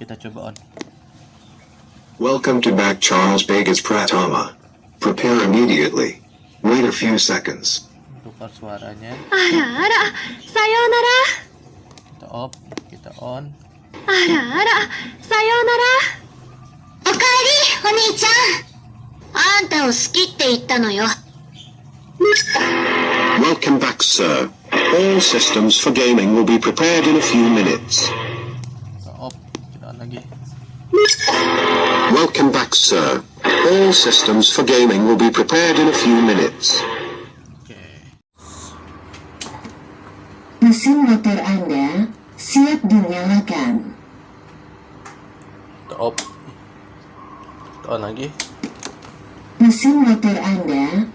Kita coba on. Welcome to back Charles Vegas Pratama. Prepare immediately. Wait a few seconds. Tukar suaranya. Ara, sayonara. Kita off, kita on. Ara, sayonara. Okaeri, Oni-chan. Anta o suki tte itta no yo. Welcome back, sir. All systems for gaming will be prepared in a few minutes. Kita off, kita on lagi. Welcome back, sir. All systems for gaming will be prepared in a few minutes. Oke. Mesin motor Anda siap dinyalakan. Kita off. Kita on lagi. Mesin motor Anda